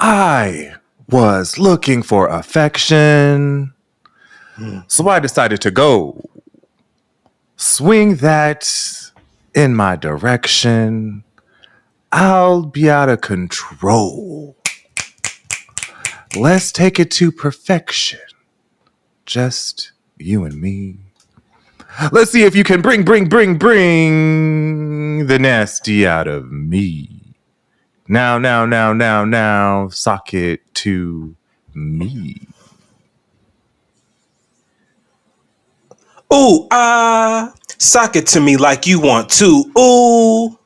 I was looking for affection, so I decided to go swing that in my direction. I'll be out of control. Let's take it to perfection. Just you and me. Let's see if you can bring the nasty out of me. Now, sock it to me. Ooh, sock it to me like you want to. Ooh,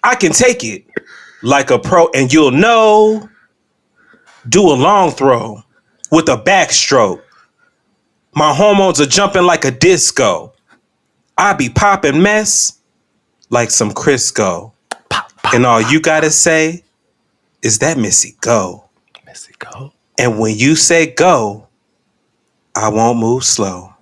I can take it like a pro, and you'll know. Do a long throw with a backstroke. My hormones are jumping like a disco. I be popping mess like some Crisco. And all you gotta say is that Missy go. Missy go. And when you say go, I won't move slow.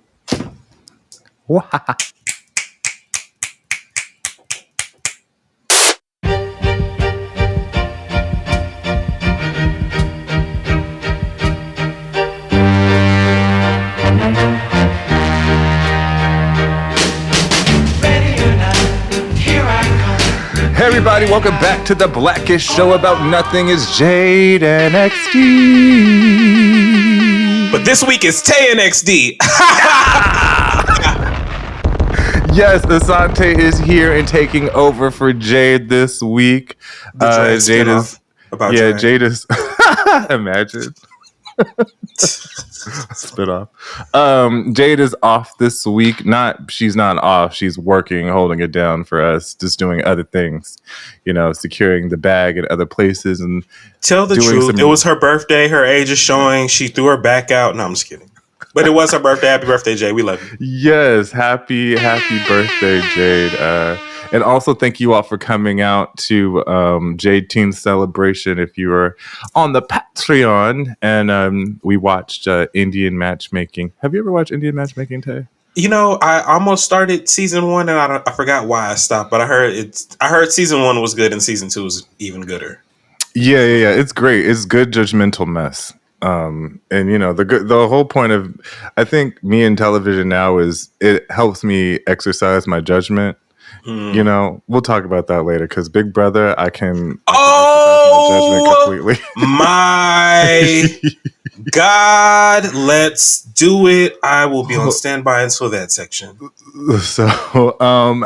Hey everybody, welcome back to the Blackish Show about nothing. Is Jade and XD. But this week is Tae and XD. Yes, Assanté is here and taking over for Jade this week. Jade is about Jade is imagine. Spit off. Jade is off this week. She's not off. She's working, holding it down for us, just doing other things, securing the bag at other places and tell the truth. It was her birthday. Her age is showing. She threw her back out. No, I'm just kidding. But it was her birthday. Happy birthday, Jade. We love you. Yes, happy birthday, Jade. And also thank you all for coming out to Jade Teen Celebration if you were on the Patreon. And we watched Indian Matchmaking. Have you ever watched Indian Matchmaking, Tay? I almost started season 1 and I forgot why I stopped. But I heard season 1 was good and season 2 was even gooder. Yeah. It's great. It's good judgmental mess. And the whole point of, I think, me in television now is it helps me exercise my judgment. We'll talk about that later because Big Brother, I can exercise my judgment completely. My God, let's do it. I will be on standby until that section. So,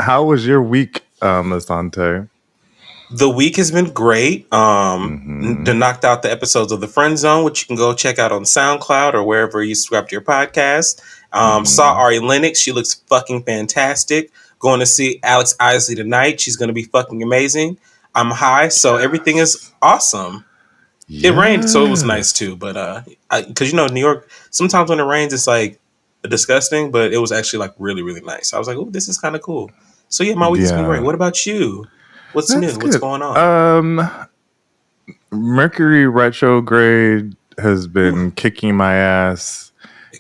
how was your week, Asante? The week has been great. Knocked out the episodes of The Friend Zone, which you can go check out on SoundCloud or wherever you subscribe to your podcast. Saw Ari Lennox. She looks fucking fantastic. Going to see Alex Isley tonight. She's going to be fucking amazing. I'm high, so everything is awesome. Yeah. It rained, so it was nice too. But because New York, sometimes when it rains, it's like disgusting. But it was actually like really, really nice. I was like, oh, this is kind of cool. So yeah, my week has been great. What about you? What's new? Good. What's going on? Mercury retrograde has been kicking my ass,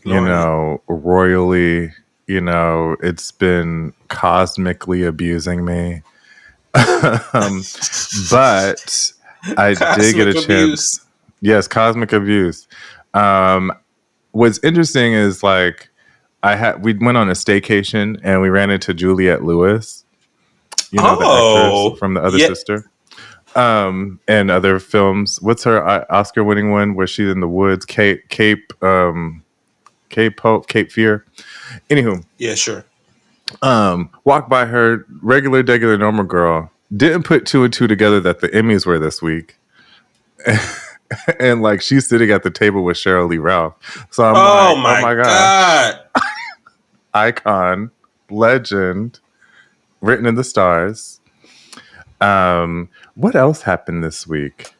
royally. It's been cosmically abusing me. But I did get a chance. Yes, cosmic abuse. What's interesting is we went on a staycation and we ran into Juliette Lewis. The actress from The Other Sister. And other films. What's her Oscar-winning one where she's in the woods? Cape Fear. Anywho. Yeah, sure. Walked by her, regular, normal girl. Didn't put 2 and 2 together that the Emmys were this week. And she's sitting at the table with Sheryl Lee Ralph. So I'm oh my God. Icon, legend, written in the stars. What else happened this week?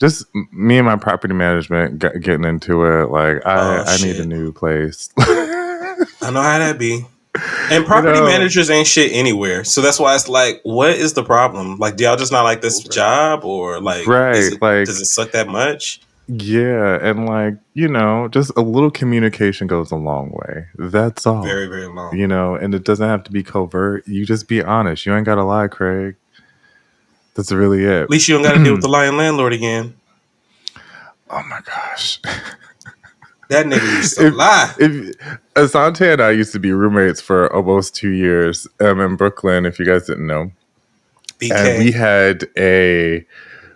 Just me and my property management getting into it. I need a new place. I know how that be. And property managers ain't shit anywhere. So that's why it's what is the problem? Do y'all just not like this job? Or does it suck that much? Yeah. And just a little communication goes a long way. That's all. Very, very long. And it doesn't have to be covert. You just be honest. You ain't got to lie, Craig. That's really it. At least you don't got to deal with the lying landlord again. Oh my gosh. That nigga used to lie. Asante and I used to be roommates for almost 2 years in Brooklyn, if you guys didn't know. BK. And we had a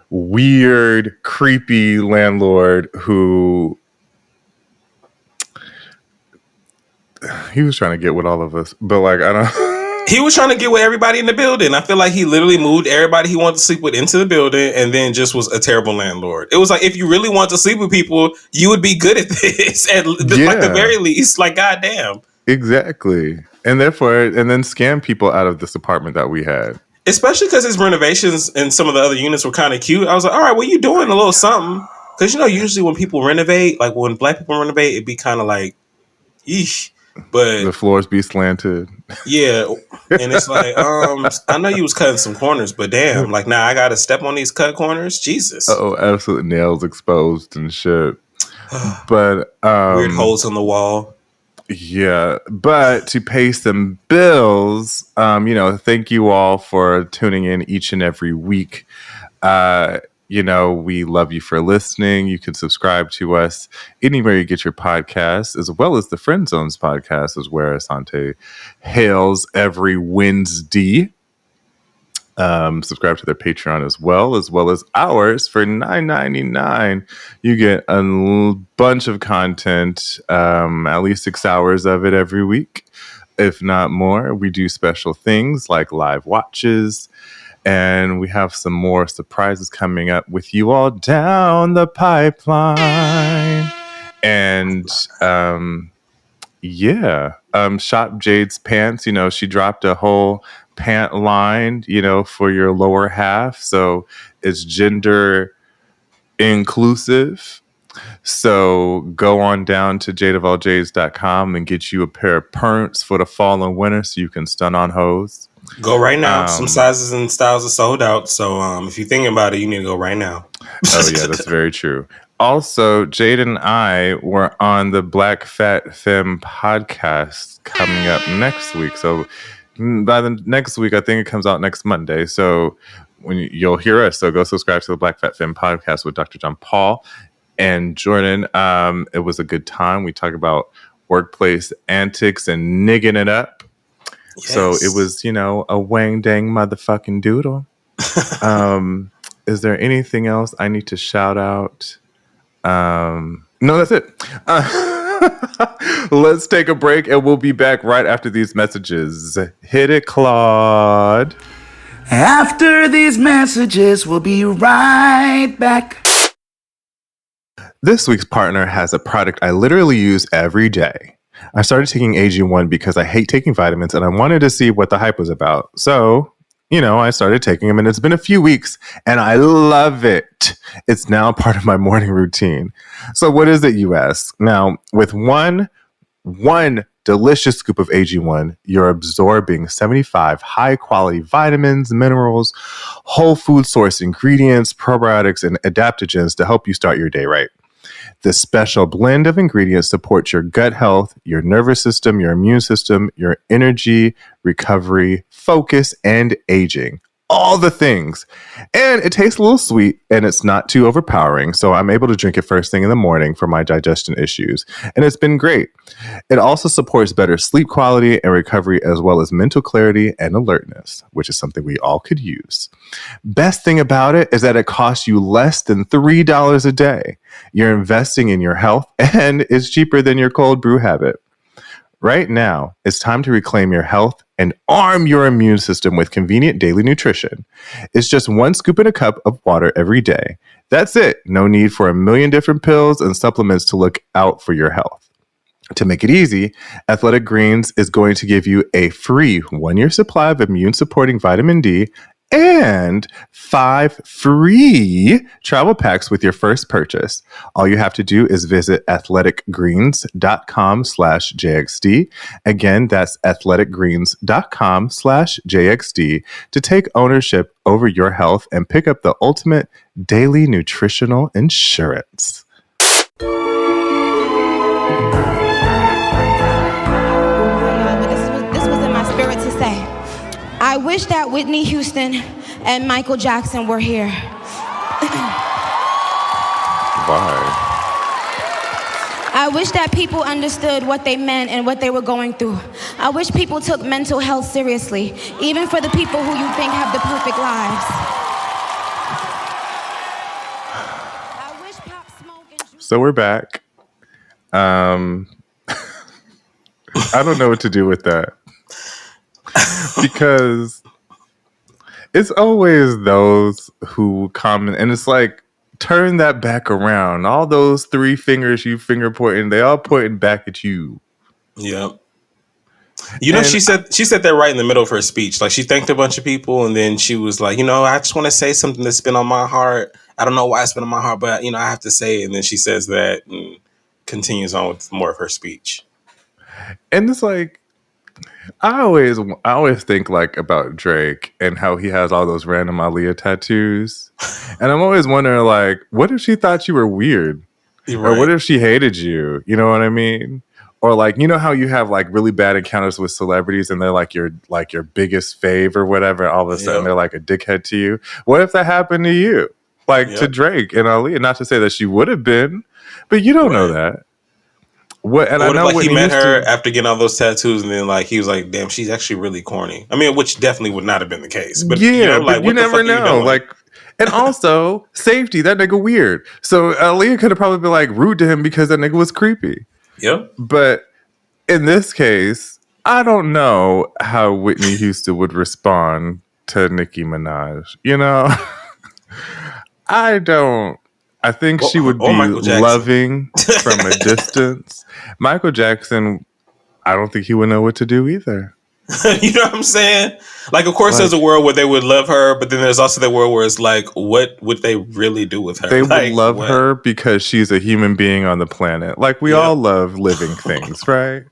weird, creepy landlord who he was trying to get with all of us, but like I don't. He was trying to get with everybody in the building. I feel like he literally moved everybody he wanted to sleep with into the building and then just was a terrible landlord. It was like, if you really want to sleep with people, you would be good at this at like the very least. Like, goddamn. Exactly. And then scam people out of this apartment that we had. Especially because his renovations and some of the other units were kind of cute. I was like, all right, well, you doing a little something. Because, usually when people renovate, like when black people renovate, it'd be kind of like, eesh. But the floors be slanted. Yeah. And it's like, I know you was cutting some corners, but damn, like now I gotta step on these cut corners. Jesus. Oh, absolute nails exposed and shit. But weird holes in the wall. Yeah. But to pay some bills, thank you all for tuning in each and every week. We love you for listening. You can subscribe to us anywhere you get your podcasts, as well as the Friend Zones podcast, is where Asante hails every Wednesday. Subscribe to their Patreon as well as ours for $9.99. You get a bunch of content, at least 6 hours of it every week, if not more. We do special things like live watches. And we have some more surprises coming up with you all down the pipeline. And shop Jade's pants. She dropped a whole pant line, for your lower half. So it's gender inclusive. So go on down to jadeofalljades.com and get you a pair of pants for the fall and winter so you can stun on hoes. Go right now. Some sizes and styles are sold out. So if you're thinking about it, you need to go right now. Oh, yeah, that's very true. Also, Jade and I were on the Black Fat Femme podcast coming up next week. So by the next week, I think it comes out next Monday. So when you'll hear us, so go subscribe to the Black Fat Femme podcast with Dr. John Paul and Jordan. It was a good time. We talk about workplace antics and nigging it up. Yes. So it was, a wang dang motherfucking doodle. Is there anything else I need to shout out? No, that's it. Let's take a break and we'll be back right after these messages. Hit it, Claude. After these messages, we'll be right back. This week's partner has a product I literally use every day. I started taking AG1 because I hate taking vitamins and I wanted to see what the hype was about. So, I started taking them and it's been a few weeks and I love it. It's now part of my morning routine. So what is it, you ask? Now, with one delicious scoop of AG1, you're absorbing 75 high-quality vitamins, minerals, whole food source ingredients, probiotics, and adaptogens to help you start your day right. This special blend of ingredients supports your gut health, your nervous system, your immune system, your energy, recovery, focus, and aging. All the things. And it tastes a little sweet and it's not too overpowering. So I'm able to drink it first thing in the morning for my digestion issues. And it's been great. It also supports better sleep quality and recovery, as well as mental clarity and alertness, which is something we all could use. Best thing about it is that it costs you less than $3 a day. You're investing in your health and it's cheaper than your cold brew habit. Right now, it's time to reclaim your health and arm your immune system with convenient daily nutrition. It's just 1 scoop in a cup of water every day. That's it. No need for a million different pills and supplements to look out for your health. To make it easy, Athletic Greens is going to give you a free 1-year supply of immune-supporting vitamin D and 5 free travel packs with your first purchase. All you have to do is visit athleticgreens.com/JXD. Again, that's athleticgreens.com/JXD to take ownership over your health and pick up the ultimate daily nutritional insurance. This was in my spirit to say. I wish that Whitney Houston and Michael Jackson were here. Why? I wish that people understood what they meant and what they were going through. I wish people took mental health seriously, even for the people who you think have the perfect lives. I wish Pop Smoke and Juice. So we're back. I don't know what to do with that. Because it's always those who comment, and it's like, turn that back around. All those three fingers you finger pointing, they all pointing back at you. Yep. You know, And she said that right in the middle of her speech. Like, she thanked a bunch of people, and then she was like, I just want to say something that's been on my heart. I don't know why it's been on my heart, but I have to say it. And then she says that and continues on with more of her speech. And it's like, I always think like about Drake and how he has all those random Aaliyah tattoos. And I'm always wondering, like, what if she thought you were weird? Right. Or what if she hated you? You know what I mean? Or like, you know how you have like really bad encounters with celebrities and they're like your biggest fave or whatever, all of a sudden they're like a dickhead to you. What if that happened to you? Like to Drake and Aaliyah? Not to say that she would have been, but you don't know that. What? And what I know if, like, he met her to, after getting all those tattoos, and then like he was like, "Damn, she's actually really corny." I mean, which definitely would not have been the case. But but you never know. Like, and also safety. That nigga weird. So Aaliyah could have probably been like rude to him because that nigga was creepy. Yep. But in this case, I don't know how Whitney Houston would respond to Nicki Minaj. You know, I don't. I think she would be loving from a distance. Michael Jackson, I don't think he would know what to do either. You know what I'm saying? Like, of course, there's a world where they would love her, but then there's also the world where it's like, what would they really do with her? They would love her because she's a human being on the planet. Like, we all love living things, right?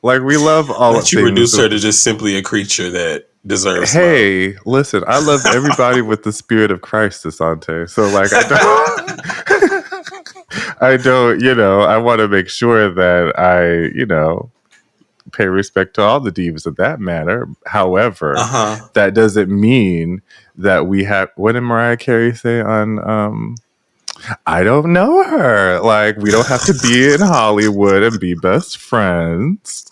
Like, we love all of things. You reduce her to just simply a creature that deserves love. Listen, I love everybody with the spirit of Christ, Asante. So, like, I don't, I want to make sure that I, pay respect to all the divas of that matter. However, that doesn't mean that we have, what did Mariah Carey say on, I don't know her. Like, we don't have to be in Hollywood and be best friends.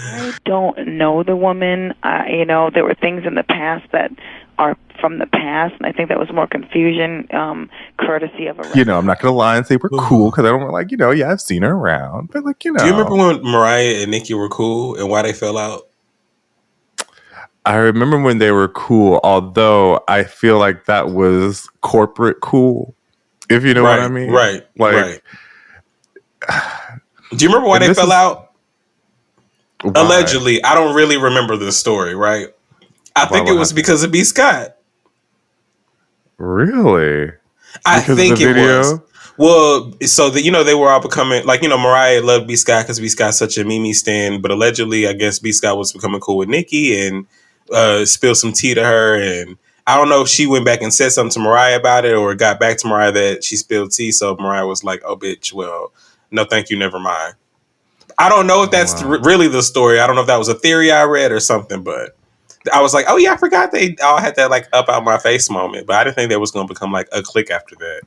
I don't know the woman. There were things in the past that are from the past, and I think that was more confusion, courtesy of a record. I'm not gonna lie and say we're cool because I don't like, I've seen her around, but like, Do you remember when Mariah and Nicki were cool and why they fell out? I remember when they were cool, although I feel like that was corporate cool, if you know what I mean. Right. Like, do you remember why they fell out? Why? Allegedly, I don't really remember the story, right? I think it was because of B. Scott. Really? I think it was. Well, so they were all becoming like, Mariah loved B. Scott because B. Scott's such a Mimi stan, but allegedly, I guess B. Scott was becoming cool with Nicki and spilled some tea to her, and I don't know if she went back and said something to Mariah about it or got back to Mariah that she spilled tea, so Mariah was like, "Oh, bitch, well, no, thank you, never mind." I don't know if that's really the story. I don't know if that was a theory I read or something, but I was like, oh yeah, I forgot they all had that like up out my face moment, but I didn't think that was going to become like a clique after that.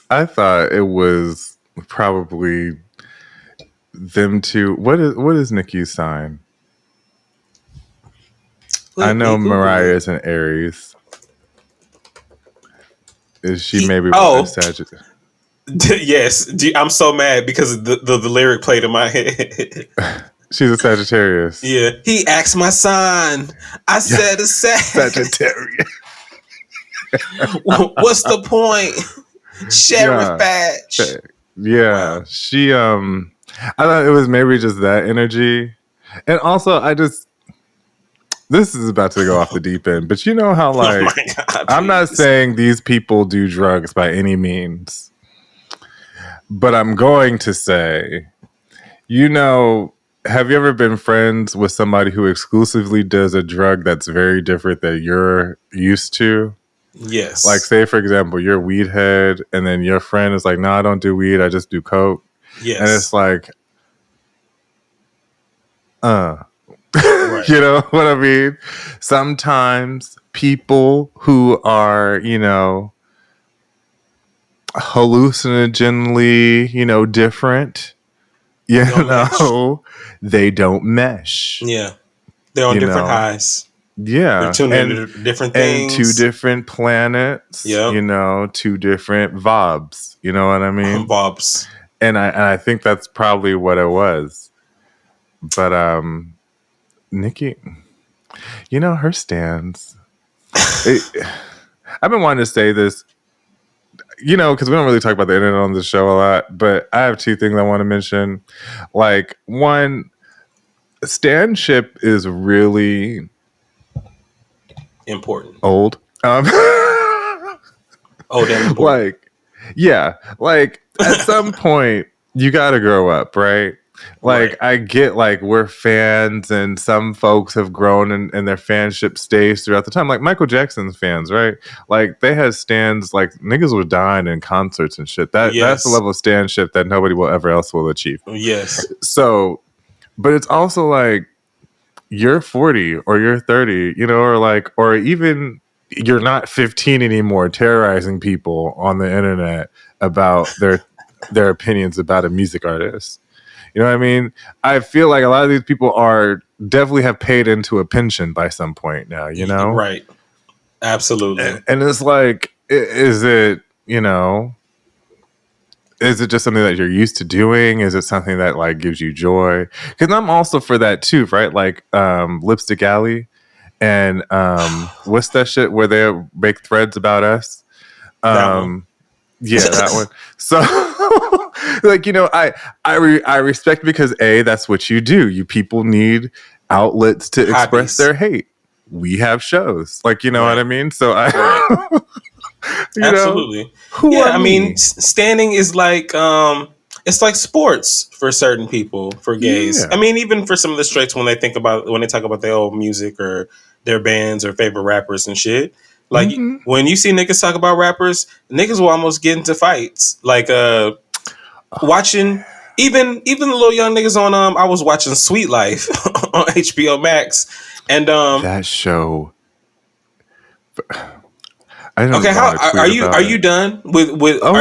I thought it was probably them two. What is Nicki's sign? I know Mariah is an Aries. Is she maybe a Sagittarius? Yes. I'm so mad because the lyric played in my head. She's a Sagittarius. Yeah. He asked my sign. I said a Sagittarius. What's the point? Sheriff badge. Yeah. Wow. She I thought it was maybe just that energy. And also this is about to go off the deep end, but you know how like God, I'm not saying these people do drugs by any means. But I'm going to say, have you ever been friends with somebody who exclusively does a drug that's very different that you're used to? Yes. Like, say, for example, you're a weed head, and then your friend is like, no, I don't do weed, I just do coke. Yes. And it's like, Right. You know what I mean? Sometimes people who are, hallucinogenly, different. They don't mesh. Yeah, they're on different highs. Yeah, they're tuned into different things. And two different planets. Yeah, two different vibes. You know what I mean? Vibes. And I think that's probably what it was. But Nikki, her stands. I've been wanting to say this, because we don't really talk about the internet on the show a lot, but I have two things I want to mention. Like, one, standship is really important. Old. Damn important. Like, yeah, like at some point you got to grow up, right? Like, right. I get, like, we're fans, and some folks have grown, and their fanship stays throughout the time. Like Michael Jackson's fans, right? Like, they had stands, like, niggas were dying in concerts and shit. That's the level of standship that nobody will ever else will achieve. Yes. So, but it's also like, you're 40 or you're 30, or even you're not 15 anymore, terrorizing people on the internet about their opinions about a music artist. You know what I mean? I feel like a lot of these people definitely have paid into a pension by some point now, Right. Absolutely. And it's like, is it just something that you're used to doing? Is it something that, like, gives you joy? Because I'm also for that too, right? Like Lipstick Alley and what's that shit where they make threads about us? Yeah, that one. So, like, I respect, because that's what you do. You people need outlets to express their hate. We have shows, like, what I mean. So absolutely. I mean, standing is like it's like sports for certain people, for gays. Yeah. I mean, even for some of the straights, when they talk about their old music or their bands or favorite rappers and shit. Like, when you see niggas talk about rappers, niggas will almost get into fights. Like, watching even the little young niggas on I was watching Sweet Life on HBO Max, and that show. Okay, are you done with?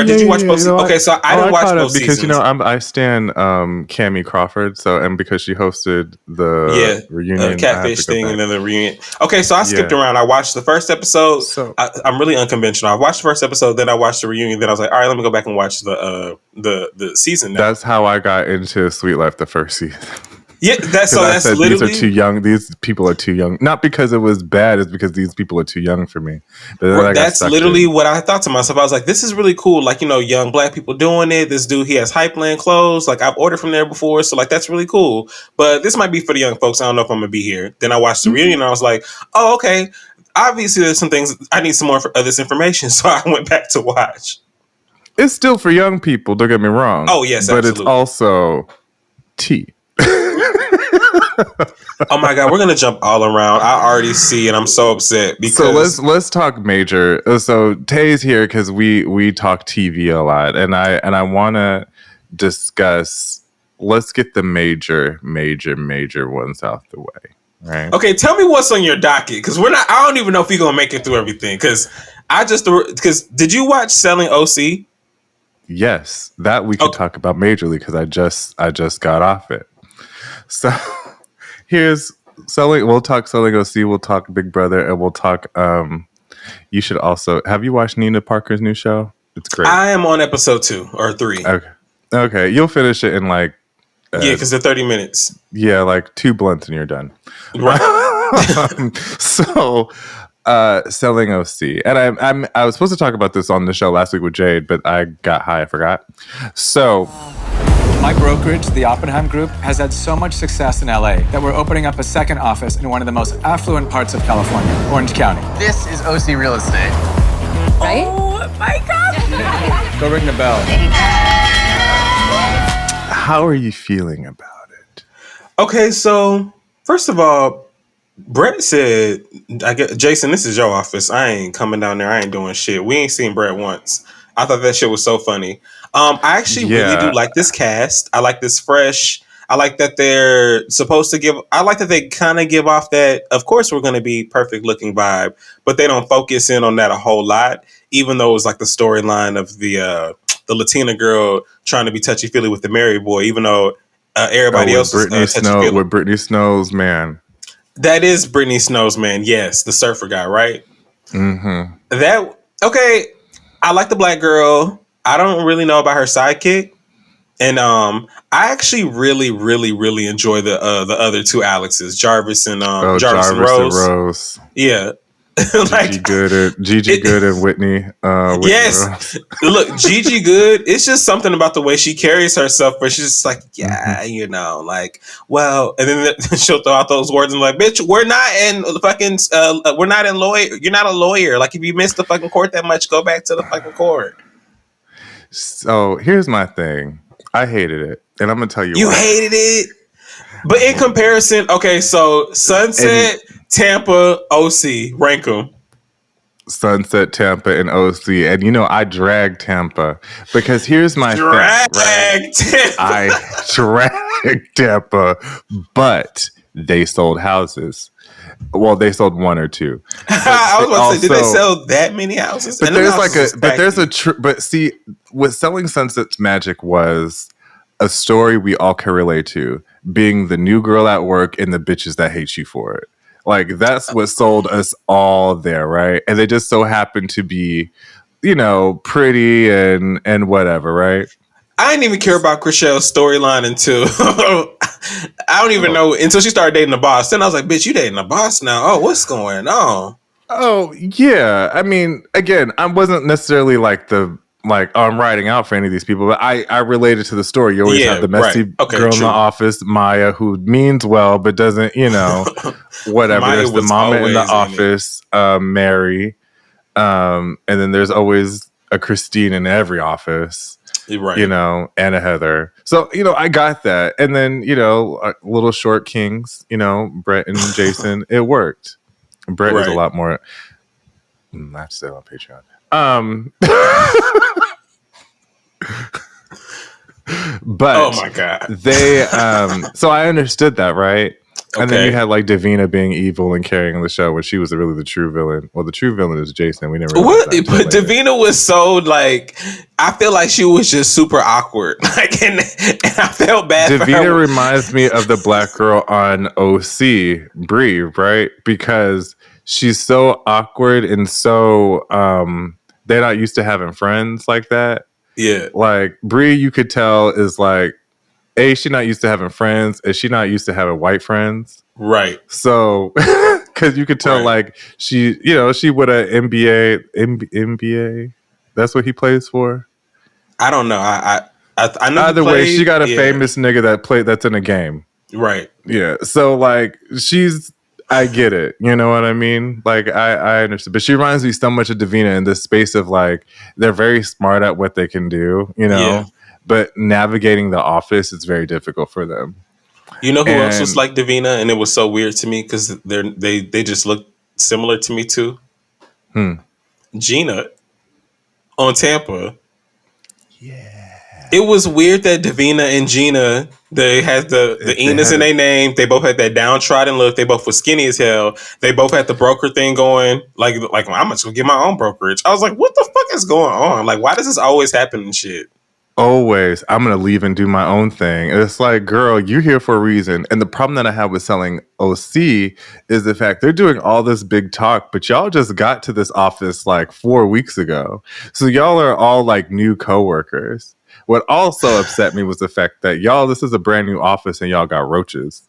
Did you watch both? Okay, so I didn't watch both because seasons. I stand Cammie Crawford, and because she hosted the reunion, catfish thing, and then the reunion. Okay, so I skipped around. I watched the first episode. So I'm really unconventional. I watched the first episode, then I watched the reunion. Then I was like, all right, let me go back and watch the season. Now. That's how I got into Sweet Life the first season. Yeah, that's literally. These are too young. These people are too young. Not because it was bad. It's because these people are too young for me. That's literally what I thought to myself. I was like, this is really cool. Like, young black people doing it. This dude, he has Hypeland clothes. Like, I've ordered from there before. So, like, that's really cool. But this might be for the young folks. I don't know if I'm going to be here. Then I watched the reunion and I was like, oh, okay. Obviously, there's some things. I need some more of this information. So I went back to watch. It's still for young people. Don't get me wrong. Oh, yes, but absolutely. It's also tea. Oh my god, we're gonna jump all around. I already see, and I'm so upset because. So let's talk major. So Tae's here because we talk TV a lot, and I want to discuss. Let's get the major ones out the way. Right. Okay, tell me what's on your docket, because we're not. I don't even know if you're gonna make it through everything. Because did you watch Selling OC? Yes, that we could talk about majorly because I just got off it. So here's Selling. We'll talk Selling OC. We'll talk Big Brother, and we'll talk. You should also have you watched Nina Parker's new show? It's great. I am on episode 2 or 3. Okay. You'll finish it in like. Because they're 30 minutes. Yeah, like 2 blunts and you're done. Right. So. Selling OC, and I was supposed to talk about this on the show last week with Jade, but I got high, I forgot. So, my brokerage, the Oppenheim Group, has had so much success in LA that we're opening up a second office in one of the most affluent parts of California, Orange County. This is OC Real Estate, right? Oh my God! Go ring the bell. How are you feeling about it? Okay, so first of all. Brett said, Jason, this is your office. I ain't coming down there. I ain't doing shit. We ain't seen Brett once. I thought that shit was so funny. I actually really do like this cast. I like this fresh. I like that they're supposed to give. I like that they kind of give off that. Of course, we're going to be perfect looking vibe, but they don't focus in on that a whole lot. Even though it was like the storyline of the Latina girl trying to be touchy feely with the married boy, even though everybody else is touchy feely with Brittany Snow's man. That is Brittany Snow's man. Yes, the surfer guy, right? Mm-hmm. That okay. I like the black girl. I don't really know about her sidekick. And I actually really, really, really enjoy the other two Alexes, Jarvis and Jarvis and Rose. Yeah, like Gigi Good and Whitney. Yes, look, Gigi Good. It's just something about the way she carries herself, where she's just like, yeah, you know, like, well, and then she'll throw out those words and like, bitch, we're not in fucking, we're not in lawyer. You're not a lawyer. Like, if you missed the fucking court that much, go back to the fucking court. So here's my thing. I hated it, and I'm gonna tell you. You hated it, but in comparison, okay. So Sunset, Tampa, OC, rank them. Sunset, Tampa, and OC, and you know I dragged Tampa because here's my thing. Right? I dragged Tampa, but they sold houses. Well, they sold one or two. I was about to say, did they sell that many houses? But but see, what Selling Sunset's magic was a story we all can relate to, being the new girl at work and the bitches that hate you for it. Like, that's what sold us all there, right? And they just so happened to be, you know, pretty and whatever, right? I didn't even care about Chriselle's storyline until I don't even know until she started dating the boss. Then I was like, bitch, you dating the boss now? Oh, what's going on? Oh, yeah. I mean, again, I wasn't necessarily like I'm riding out for any of these people, but I related to the story. You always have the messy girl in the office, Maya, who means well, but doesn't, you know, whatever. There's the mama in the office, Mary. And then there's always a Christine in every office. Right. You know, and a Heather. So, you know, I got that. And then, you know, little short kings, you know, Brett and Jason, it worked. Brett is a lot more. I have to say it on Patreon. But oh my god, they so I understood that, right? Okay. And then you had like Davina being evil and carrying the show, when she was really the true villain. Well, the true villain is Jason. We never. What? But Davina was so like, I feel like she was just super awkward. Like, and I felt bad. Davina reminds me of the black girl on OC, Bree, right? Because she's so awkward and so they're not used to having friends like that. Yeah, like Bree, you could tell is like. She's not used to having friends, and she's not used to having white friends. Right. So, because you could tell, like, she would have NBA. That's what he plays for. I don't know. I know. Either way, she got a famous nigga that's in a game. Right. Yeah. So, like, I get it. You know what I mean? Like, I understand. But she reminds me so much of Davina in this space of, like, they're very smart at what they can do, you know? Yeah. But navigating the office is very difficult for them. You know who else was like Davina, and it was so weird to me because they just looked similar to me too. Gina on Tampa. Yeah, it was weird that Davina and Gina, they had the Enos in their name. They both had that downtrodden look. They both were skinny as hell. They both had the broker thing going. Like I'm just gonna get my own brokerage. I was like, what the fuck is going on? Like, why does this always happen and shit? Always, I'm going to leave and do my own thing. It's like, girl, you're here for a reason. And the problem that I have with Selling OC is the fact they're doing all this big talk, but y'all just got to this office like 4 weeks ago. So y'all are all like new coworkers. What also upset me was the fact that this is a brand new office and y'all got roaches.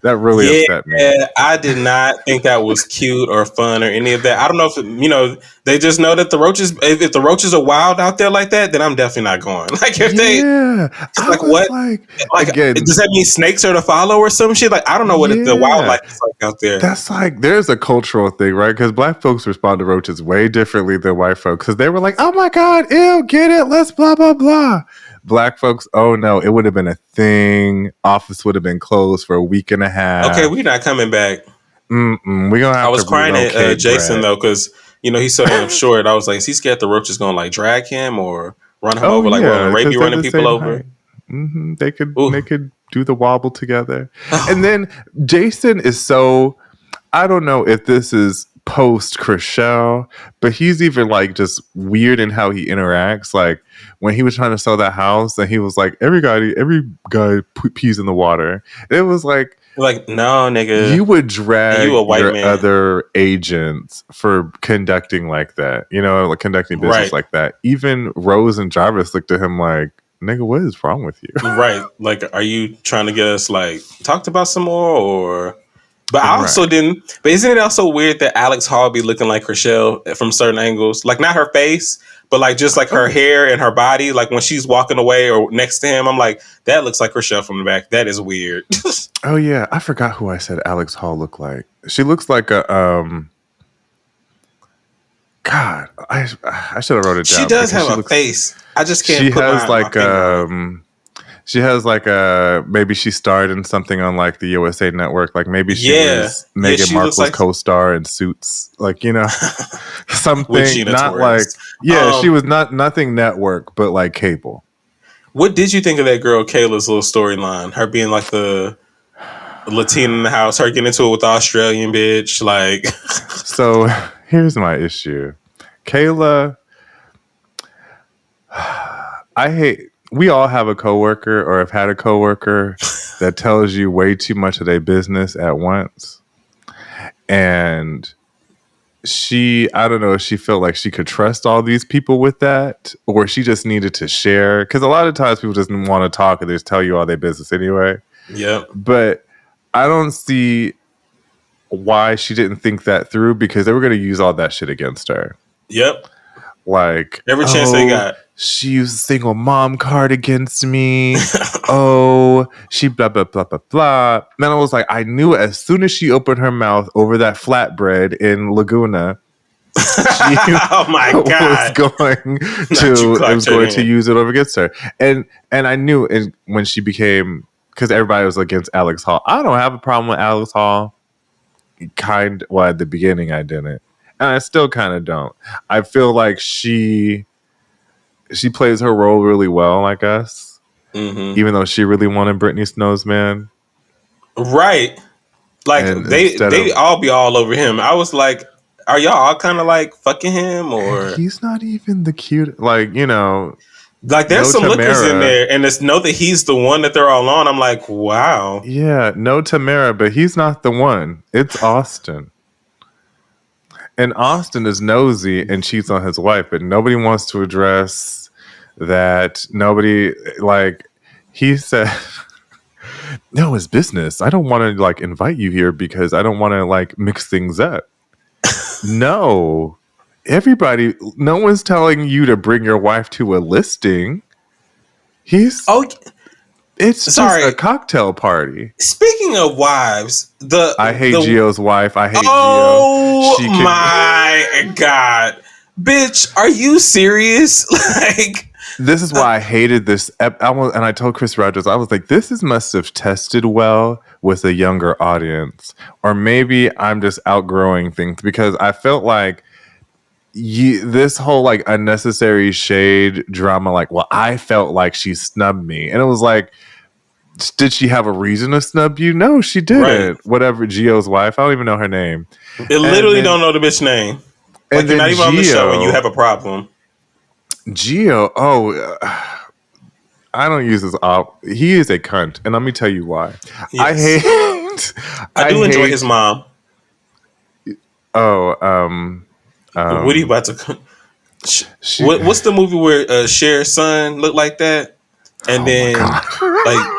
That really upset me. Yeah, I did not think that was cute or fun or any of that. I don't know if they just know that the roaches. If the roaches are wild out there like that, then I'm definitely not going. Like if like what? Like again, does that mean snakes are to follow or some shit? Like I don't know what the wildlife is like out there. That's like there's a cultural thing, right? Because black folks respond to roaches way differently than white folks. Because they were like, "Oh my god, ew, get it, let's blah blah blah." Black folks, oh no, it would have been a thing. Office would have been closed for a week and a half. Okay, we're not coming back. We're gonna have I was crying at Jason though, because he's so damn short. I was like, is he scared the roaches gonna like drag him or run him over? Like rape you running people over? They could do the wobble together. And then Jason is so, I don't know if this is post Chriselle, but he's even like just weird in how he interacts. Like when he was trying to sell that house and he was like, every guy pees in the water. It was like no, nigga, you would drag you a white your man. other agents for conducting like that, like conducting business like that. Even Rose and Jarvis looked at him like, nigga, what is wrong with you? Right. Like, are you trying to get us like talked about some more or? But I also didn't. But isn't it also weird that Alex Hall be looking like Chriselle from certain angles? Like not her face, but like just like her hair and her body. Like when she's walking away or next to him, I'm like, that looks like Chriselle from the back. That is weird. Oh yeah, I forgot who I said Alex Hall looked like. She looks like a God, I should have wrote it down. She does have a face. I just can't. She has like she has like maybe she starred in something on like the USA Network. Like maybe she was Meghan Markle's like co-star in Suits. Like something not like she was nothing network, but like cable. What did you think of that girl Kayla's little storyline? Her being like the Latina in the house, her getting into it with the Australian bitch. Like, so here's my issue, Kayla. We all have a coworker or have had a coworker that tells you way too much of their business at once. And I don't know if she felt like she could trust all these people with that, or she just needed to share. Because a lot of times people just want to talk and they just tell you all their business anyway. Yeah. But I don't see why she didn't think that through, because they were going to use all that shit against her. Yep. Like every chance they got. She used a single mom card against me. She blah, blah, blah, blah, blah. Then I was like, I knew as soon as she opened her mouth over that flatbread in Laguna, she oh my God. was going to use it over against her. And I knew when she became, because everybody was against Alex Hall. I don't have a problem with Alex Hall. At the beginning I didn't. And I still kind of don't. I feel like she plays her role really well, I guess. Mm-hmm. Even though she really wanted Britney Snow's man. Right. Like, they all be all over him. I was like, are y'all all kind of like fucking him? Or he's not even the cute, like, like there's some lookers in there, and it's know that he's the one that they're all on. I'm like, wow. Yeah, no Tamara, but he's not the one. It's Austin. And Austin is nosy and cheats on his wife, but nobody wants to address that. Nobody, like, he said, no, it's business. I don't want to, like, invite you here because I don't want to, like, mix things up. No. No one's telling you to bring your wife to a listing. It's just a cocktail party. Speaking of wives, I hate Gio's wife. I hate Gio. Oh my God, bitch! Are you serious? Like, this is why I hated this. And I told Chris Rogers, I was like, this must have tested well with a younger audience, or maybe I'm just outgrowing things, because I felt like this whole like unnecessary shade drama, like, well, I felt like she snubbed me, and it was like, did she have a reason to snub you? No, she didn't. Right. Whatever, Gio's wife, I don't even know her name. Don't know the bitch name. Like, you're not even on the show and you have a problem. Gio, I don't use his he is a cunt, and let me tell you why. Yes. I do enjoy his mom. What are you about to? What's the movie where Cher's son looked like that, and then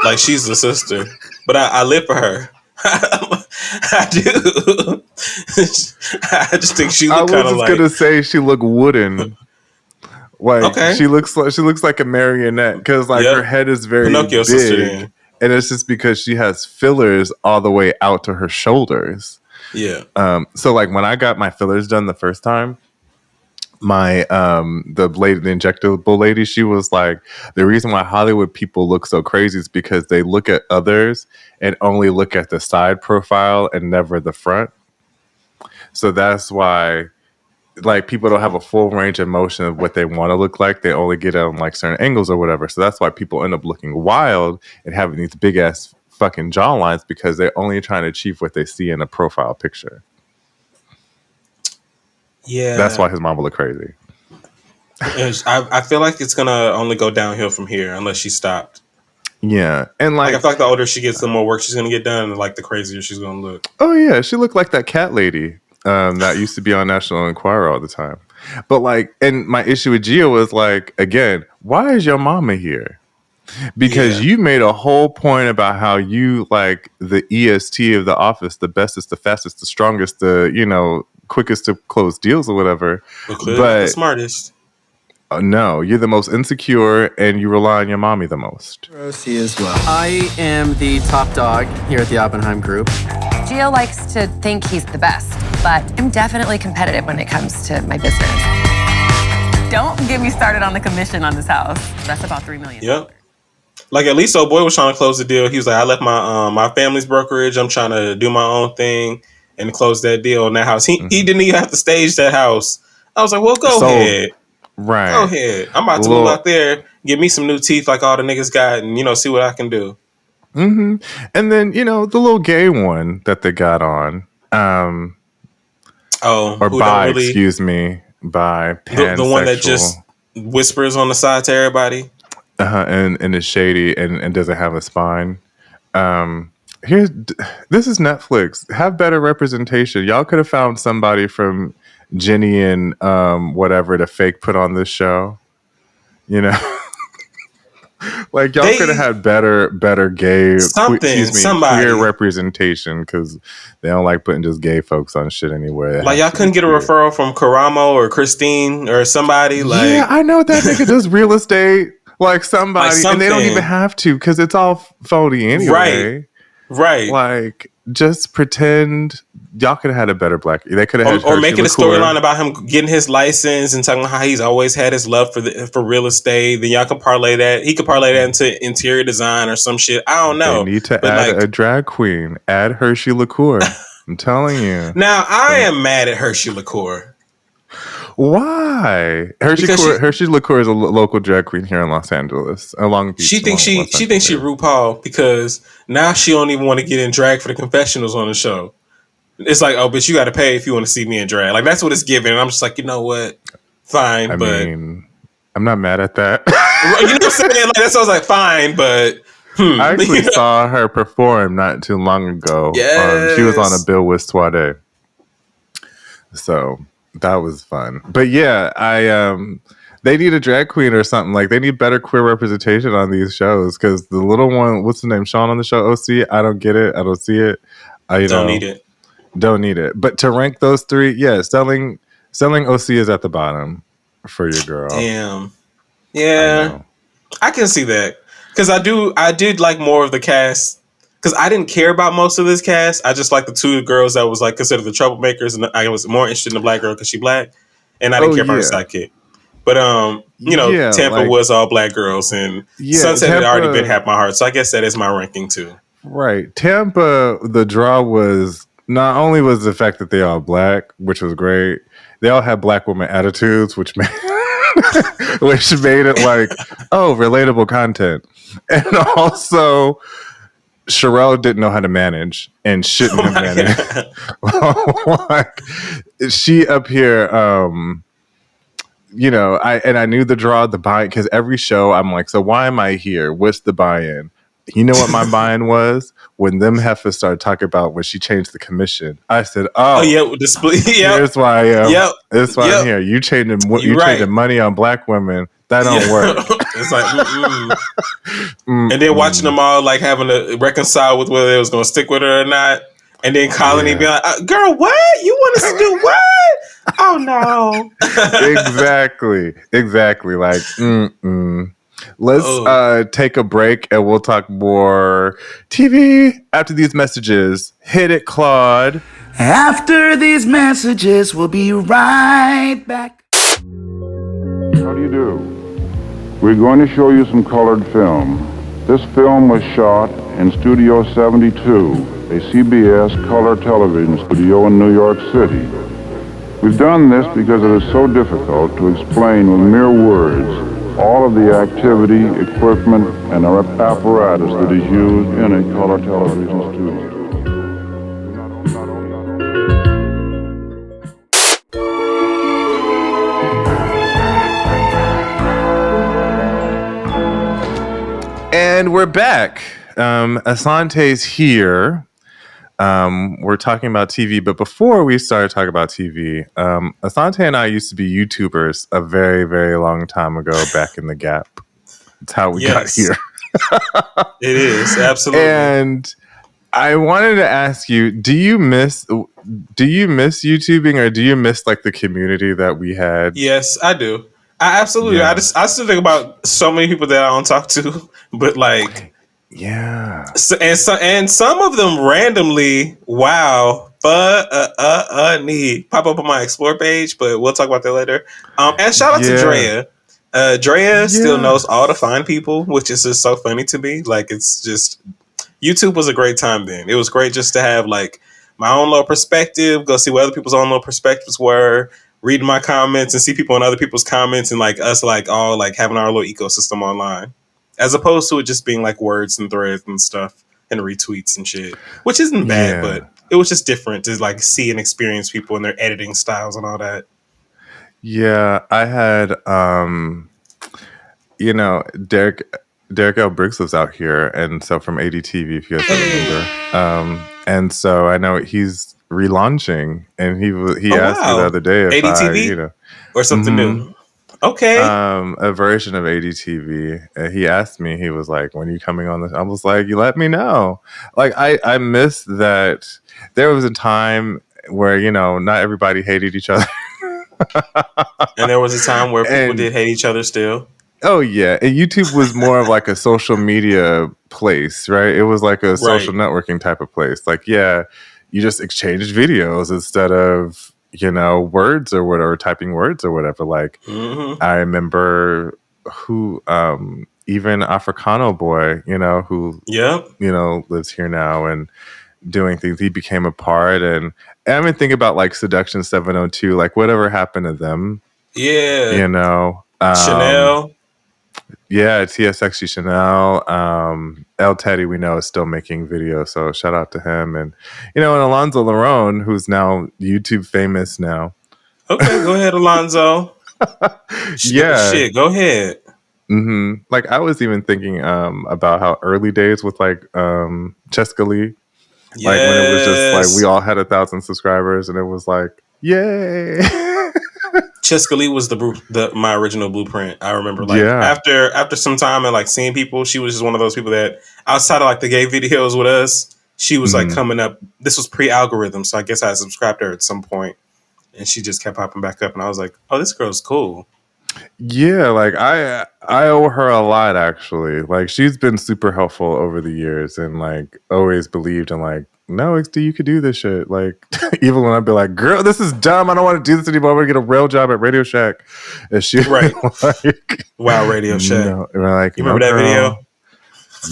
like she's the sister, but I live for her. I do. I just think she looked kind of like. I was just gonna say she looked wooden. Like, she looks like a marionette, because like her head is very Pinocchio's big, and it's just because she has fillers all the way out to her shoulders. Yeah. So like when I got my fillers done the first time, my the injectable lady, she was like, the reason why Hollywood people look so crazy is because they look at others and only look at the side profile and never the front. So that's why like people don't have a full range of motion of what they want to look like. They only get on like certain angles or whatever. So that's why people end up looking wild and having these big ass fucking jawlines, because they're only trying to achieve what they see in a profile picture. Yeah, that's why his mom will look crazy. I feel like it's gonna only go downhill from here unless she stopped. Yeah, and like I feel like the older she gets, the more work she's gonna get done, and like the crazier she's gonna look. Oh yeah, she looked like that cat lady that used to be on National Enquirer all the time. But like, and my issue with Gia was like, again, why is your mama here? Because you made a whole point about how you like the EST of the office, the bestest, the fastest, the strongest, the quickest to close deals or whatever. But the smartest. No, you're the most insecure, and you rely on your mommy the most. Rosie as well. I am the top dog here at the Oppenheim Group. Gio likes to think he's the best, but I'm definitely competitive when it comes to my business. Don't get me started on the commission on this house. That's about $3 million. Yep. Like at least old boy was trying to close the deal. He was like, I left my family's brokerage. I'm trying to do my own thing and close that deal in that house. He didn't even have to stage that house. I was like, well, go ahead. Right. Go ahead. I'm about to move out there, get me some new teeth like all the niggas got, and see what I can do. Mm-hmm. And then, the little gay one that they got on. Excuse me. Bi. Pansexual. The one that just whispers on the side to everybody. And is shady and doesn't have a spine. This is Netflix. Have better representation. Y'all could have found somebody from Jenny and whatever to fake put on this show. Like y'all could have had better gay queer representation, because they don't like putting just gay folks on shit anywhere. Like y'all couldn't get a referral from Karamo or Christine or somebody. Like, yeah, I know that nigga does real estate. Like somebody, and they don't even have to, because it's all phony anyway. Right. Like, just pretend. Y'all could have had a better black. They could have had or making a storyline about him getting his license and talking about how he's always had his love for real estate. Then y'all can parlay that. He could parlay that into interior design or some shit. I don't know. They need to add a drag queen. Add Hershey Liqueur. I'm telling you. Now I am mad at Hershey Liqueur. Why? Hershey Liqueur is a local drag queen here in Los Angeles, Long Beach. She thinks she RuPaul because now she don't even want to get in drag for the confessionals on the show. It's like, oh, but you got to pay if you want to see me in drag. Like that's what it's giving. And I'm just like, you know what? Fine, I mean, I'm not mad at that. You know what I'm saying? Like that's what I was like, fine, but I actually saw her perform not too long ago. Yes. She was on a bill with Suade, so that was fun. But yeah, they need a drag queen or something. Like they need better queer representation on these shows, because the little one, what's the name, Sean on the show, OC, I don't get it. I don't see it. Don't need it. Don't need it. But to rank those three, yeah, selling OC is at the bottom for your girl. Damn. Yeah. I can see that. Because I did like more of the cast. Because I didn't care about most of this cast. I just like the two girls that was like considered the troublemakers, and I was more interested in the black girl because she black, and I didn't care about her sidekick. But Tampa was all black girls, and Sunset had already been half my heart, so I guess that is my ranking too. Right, Tampa. The draw was not only was the fact that they all black, which was great. They all had black woman attitudes, which made it like, oh, relatable content, and also Sherelle didn't know how to manage and shouldn't have managed. Like, she up here, I knew the draw, the buy-in, because every show I'm like, so why am I here? What's the buy-in? You know what my buy-in was? When them heifers started talking about when she changed the commission. I said, here's why I am. Yep. That's why I'm here. You changing money on black women. That don't work. It's like, and then watching them all like having to reconcile with whether they was going to stick with her or not. And then calling and being like, girl, what? You want us to do what? Oh, no. Exactly. Like, Let's take a break and we'll talk more TV after these messages. Hit it, Claude. After these messages, we'll be right back. How do you do? We're going to show you some colored film. This film was shot in Studio 72, a CBS color television studio in New York City. We've done this because it is so difficult to explain with mere words all of the activity, equipment, and apparatus that is used in a color television studio. And we're back. Assanté's here. We're talking about TV, but before we started talking about TV, Assanté and I used to be YouTubers a very, very long time ago back in the Gap. That's how we got here. It is, absolutely. And I wanted to ask you, do you miss YouTubing, or do you miss like the community that we had? Yes, I do. I absolutely. Yeah. I still think about so many people that I don't talk to, but like, yeah. And some of them randomly, wow, need pop up on my explore page, but we'll talk about that later. And shout out to Drea. Drea still knows all the fine people, which is just so funny to me. Like, it's just, YouTube was a great time then. It was great just to have like my own little perspective, go see what other people's own little perspectives were, reading my comments and see people in other people's comments, and like us like all like having our little ecosystem online, as opposed to it just being like words and threads and stuff and retweets and shit, which isn't bad, but it was just different to like see and experience people and their editing styles and all that. Yeah, I had Derek L. Briggs lives out here, and so from ADTV, if you guys remember. And so I know he's relaunching, and he asked me the other day if ADTV or something new. Okay. A version of ADTV. And he asked me, he was like, when are you coming on this? I was like, you let me know. Like, I miss that. There was a time where, not everybody hated each other. And there was a time where people did hate each other still. Oh, yeah. And YouTube was more of like a social media place, right? It was like a social networking type of place. Like, you just exchanged videos instead of, words or whatever, typing words or whatever. Like, I remember even Africano Boy, who, lives here now and doing things. He became a part. And I mean, think about like Seduction 702, like whatever happened to them. Yeah. Chanel. Yeah, TSXG Chanel. El Teddy, we know, is still making videos, so shout out to him. And and Alonzo Larone, who's now YouTube famous now. Okay, go ahead, Alonzo. Shit, go ahead. Mm-hmm. Like, I was even thinking about how early days with like Cheska Lee, like when it was just like we all had 1,000 subscribers, and it was like, yay. Cheska Lee was my original blueprint. I remember after some time and like seeing people, she was just one of those people that outside of like the gay videos with us, she was like coming up. This was pre-algorithm, so I guess I subscribed to her at some point, and she just kept popping back up, and I was like, oh, this girl's cool. Yeah, like I owe her a lot, actually. Like, she's been super helpful over the years, and like always believed in like, no, XD, you could do this shit. Like, even when I'd be like, girl, this is dumb, I don't want to do this anymore, I'm gonna get a real job at Radio Shack. And she like, wow, Radio Shack. Like, you remember that video?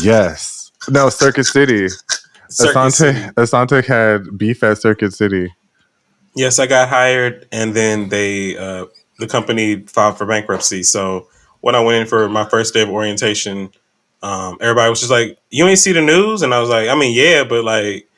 Yes. No, Circuit City. Assanté had beef at Circuit City. Yes, I got hired, and then the company filed for bankruptcy. So when I went in for my first day of orientation, everybody was just like, you ain't see the news? And I was like, I mean, yeah, but like,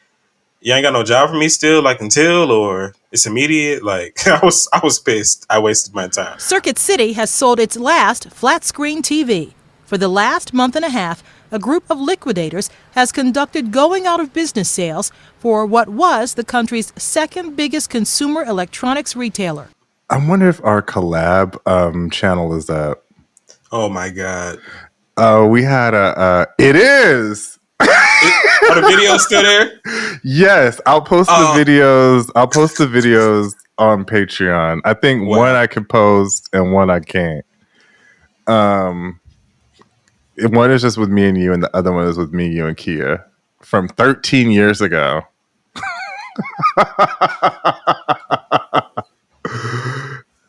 you ain't got no job for me still, like until, or it's immediate. Like, I was pissed. I wasted my time. Circuit City has sold its last flat screen TV. For the last month and a half, a group of liquidators has conducted going out of business sales for what was the country's second biggest consumer electronics retailer. I wonder if our collab channel is up. Oh my God. We had it is. Are the videos still there? Yes, I'll post the videos. I'll post the videos on Patreon. I think one I can post and one I can't. One is just with me and you, and the other one is with me, you, and Kia from 13 years ago.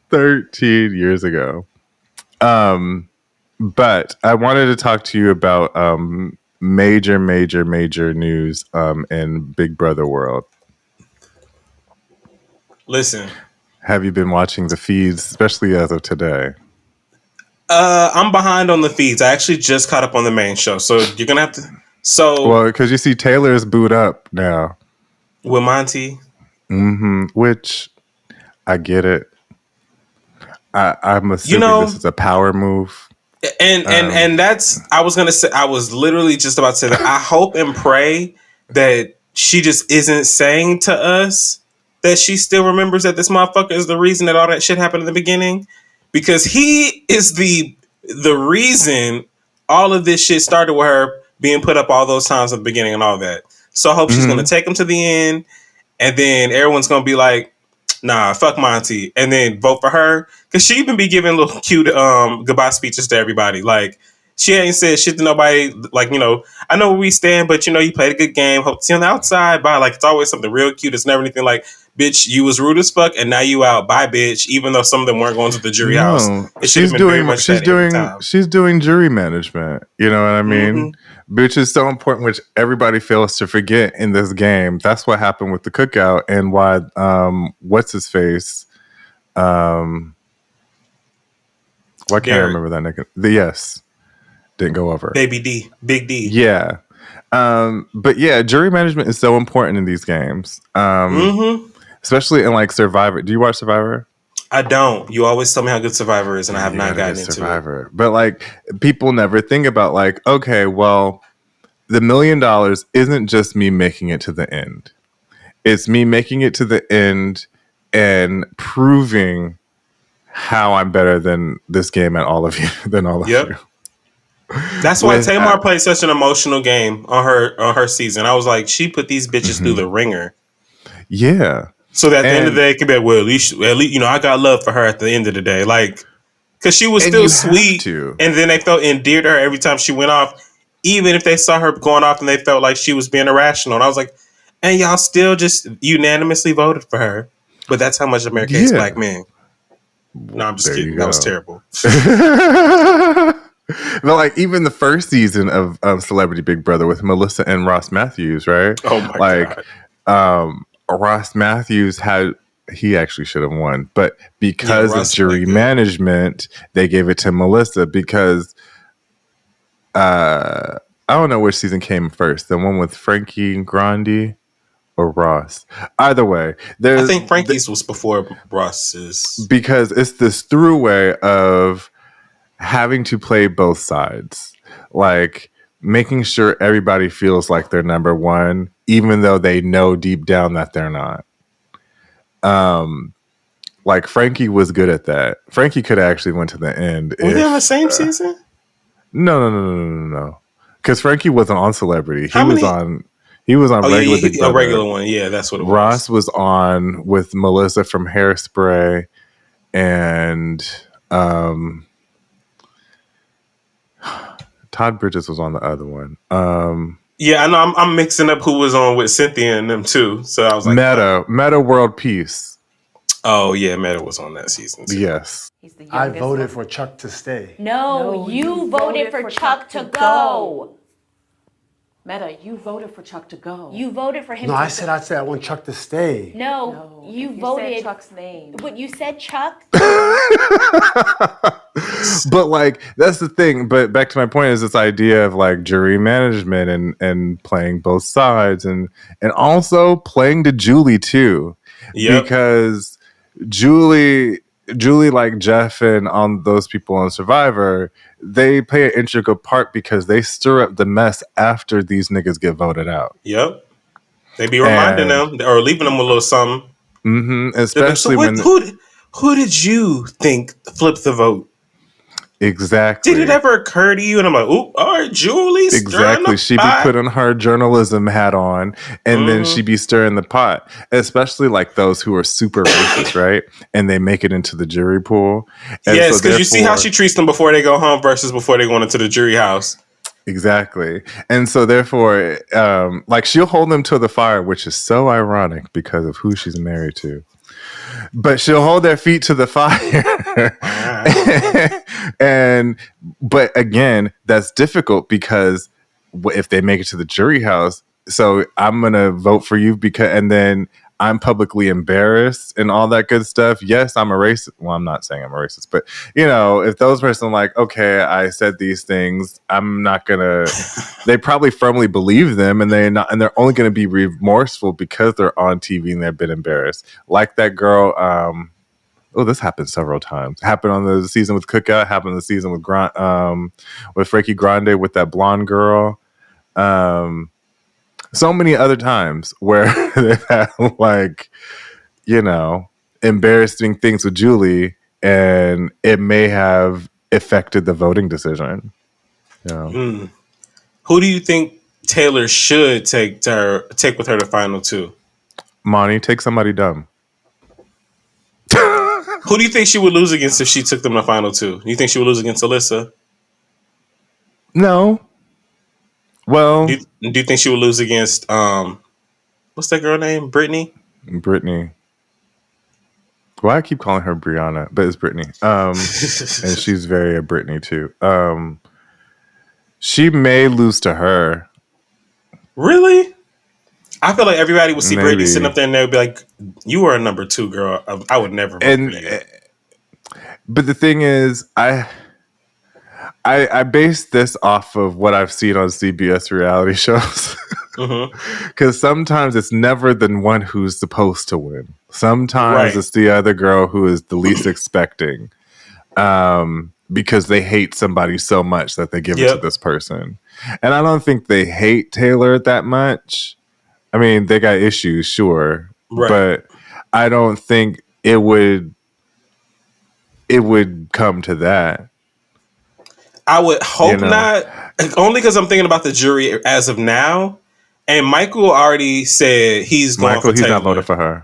13 years ago. But I wanted to talk to you about major news in Big Brother world. Listen, have you been watching the feeds, especially as of today? I'm behind on the feeds. I actually just caught up on the main show, so you're gonna have to. So, well, because you see Taylor's boot up now with Monty, which I get it. I'm assuming this is a power move, and that's. I was gonna say. I was literally just about to say that. I hope and pray that she just isn't saying to us that she still remembers that this motherfucker is the reason that all that shit happened in the beginning, because he is the reason all of this shit started with her being put up all those times at the beginning and all that. So I hope she's going to take him to the end, and then everyone's going to be like, nah, fuck Monty, and then vote for her, because she even be giving little cute goodbye speeches to everybody. Like, she ain't said shit to nobody. Like, you know, I know where we stand, but you know, you played a good game. Hope to see you on the outside. Bye. Like, it's always something real cute. It's never anything like, bitch, you was rude as fuck, and now you out. Bye, bitch. Even though some of them weren't going to the jury house, she's doing jury management. You know what I mean? Which is so important, which everybody fails to forget in this game. That's what happened with the cookout, and why what's his face? Why can't I remember that nigga? Yes. Didn't go over. Baby D. Big D. Yeah. But yeah, jury management is so important in these games. Especially in like Survivor. Do you watch Survivor? I don't. You always tell me how good Survivor is, and I have not gotten into Survivor. But like, people never think about like, okay, well, the $1 million isn't just me making it to the end. It's me making it to the end and proving how I'm better than this game and all of you, than all of you. That's why Tamar played such an emotional game on her season. I was like, she put these bitches through the ringer. Yeah. So that at the end of the day, it could be like, well, at least, you know, I got love for her at the end of the day. Like, because she was still sweet. And then they felt endeared to her every time she went off, even if they saw her going off and they felt like she was being irrational. And I was like, and y'all still just unanimously voted for her. But that's how much America hates black men. No, I'm just kidding. That was terrible. But like, even the first season of Celebrity Big Brother with Melissa and Ross Matthews, right? Oh my God. Ross Matthews he actually should have won, but because of jury management, they gave it to Melissa because I don't know which season came first, the one with Frankie Grandi or Ross. Either way, I think Frankie's was before Ross's, because it's this throughway of having to play both sides, like making sure everybody feels like they're number one, even though they know deep down that they're not. Like Frankie was good at that. Frankie could have actually went to the end. Were they on the same season? No. Because Frankie wasn't on Celebrity. He was on regular Big Brother. A regular one. Yeah, that's what it was. Ross was on with Melissa from Hairspray, and Todd Bridges was on the other one. Yeah, I know. I'm mixing up who was on with Cynthia and them too. So I was like, Meta World Peace. Oh yeah, Meta was on that season too. Yes. I voted for Chuck to stay. No, you voted for Chuck to go. Meta, you voted for Chuck to go. You voted for him. No, I said I want Chuck to stay. No, you voted said Chuck's name. But you said Chuck. But like, that's the thing. But back to my point is this idea of like jury management and playing both sides and also playing to Julie too. Yep. Because Julie, like Jeff and on those people on Survivor, they play an integral part because they stir up the mess after these niggas get voted out. Yep. They be reminding them or leaving them a little something. Especially who did you think flipped the vote? Exactly. Did it ever occur to you? And I'm like, oop, all right, Julie. Exactly. She be putting her journalism hat on, and then she be stirring the pot. Especially like those who are super racist, right? And they make it into the jury pool. And yes, because you see how she treats them before they go home versus before they go into the jury house. Exactly. And so therefore, like she'll hold them to the fire, which is so ironic because of who she's married to. But she'll hold their feet to the fire. But again, that's difficult because if they make it to the jury house, so I'm going to vote for you and then I'm publicly embarrassed and all that good stuff. Yes, I'm a racist. Well, I'm not saying I'm a racist, but if those person like, okay, I said these things, I'm not gonna. They probably firmly believe them, and they're only gonna be remorseful because they're on TV and they've been embarrassed. Like that girl. This happened several times. Happened on the season with Cookout. Happened on the season with Frankie Grande with that blonde girl. So many other times where they've had embarrassing things with Julie, and it may have affected the voting decision. Who do you think Taylor should take with her to final two? Monty, take somebody dumb. Who do you think she would lose against if she took them to final two? Do you think she would lose against Alyssa? No. Well, do you think she would lose against what's that girl name? Brittany. Well, I keep calling her Brianna, but it's Brittany. And she's very a Brittany too. She may lose to her. Really? I feel like everybody would see Brittany sitting up there and they would be like, "You are a number 2 girl. I would never vote for you." But the thing is, I base this off of what I've seen on CBS reality shows. Because sometimes it's never the one who's supposed to win. Sometimes it's the other girl who is the least expecting. Because they hate somebody so much that they give it to this person. And I don't think they hate Taylor that much. I mean, they got issues, sure. But I don't think it would come to that. I would hope not. Only because I'm thinking about the jury as of now. And Michael already said he's going for Taylor. He's not voting for her.